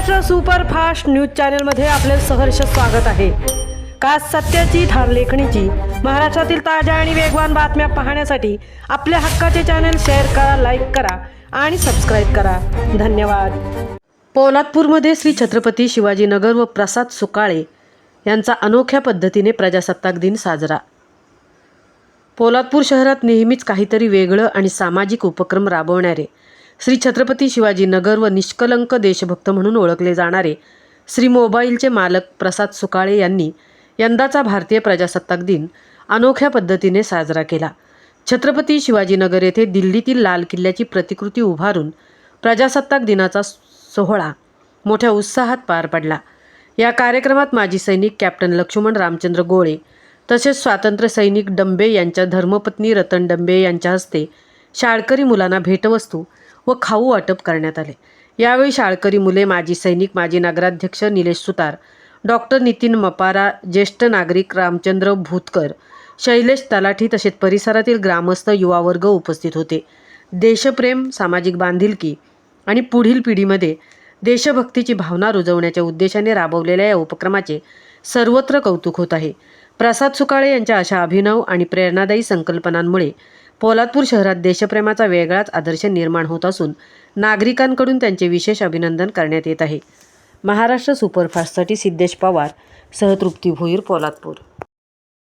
Maharashtra superfast news चॅनलमध्ये आपले सहर्ष स्वागत आहे। खास सत्याची धार लेखणीची महाराष्ट्रातील ताज्या आणि वेगवान बातम्या पाहण्यासाठी आपल्या हक्काचे चॅनल शेअर करा, लाईक करा आणि सबस्क्राइब करा। धन्यवाद। पोलादपूरमध्ये श्री छत्रपती शिवाजीनगर व प्रसाद सुकाळे यांचा अनोख्या पद्धतीने प्रजासत्ताक दिन साजरा। पोलादपूर शहरात नेहमीच काहीतरी वेगळं आणि सामाजिक उपक्रम राबवणारे श्री छत्रपती शिवाजीनगर व निष्कलंक देशभक्त म्हणून ओळखले जाणारे श्री मोबाईलचे मालक प्रसाद सुकाळे यांनी यंदाचा भारतीय प्रजासत्ताक दिन अनोख्या पद्धतीने साजरा केला। छत्रपती शिवाजीनगर येथे दिल्लीतील लाल किल्ल्याची प्रतिकृती उभारून प्रजासत्ताक दिनाचा सोहळा मोठ्या उत्साहात पार पडला। या कार्यक्रमात माजी सैनिक कॅप्टन लक्ष्मण रामचंद्र गोळे तसेच स्वातंत्र्य सैनिक डंबे यांच्या धर्मपत्नी रतन डंबे यांच्या हस्ते शाळकरी मुलांना भेटवस्तू व खाऊ वाटप करण्यात आले। यावेळी शाळकरी मुले, माजी सैनिक, माजी नगराध्यक्ष निलेश सुतार, डॉक्टर नितीन मपारा, ज्येष्ठ नागरिक रामचंद्र भूतकर, शैलेश तलाठी तसेच परिसरातील ग्रामस्थ, युवा वर्ग उपस्थित होते। देशप्रेम, सामाजिक बांधिलकी आणि पुढील पिढीमध्ये देशभक्तीची भावना रुजवण्याच्या उद्देशाने राबवलेल्या या उपक्रमाचे सर्वत्र कौतुक होत आहे। प्रसाद सुकाळे यांच्या अशा अभिनव आणि प्रेरणादायी संकल्पनांमुळे पोलादपूर शहरात देशप्रेमाचा वेगळाच आदर्श निर्माण होत असून नागरिकांकडून त्यांचे विशेष अभिनंदन करण्यात येत आहे। महाराष्ट्र सुपरफास्टसाठी सिद्धेश पवार, सहतृप्ती भोईर, पोलादपूर।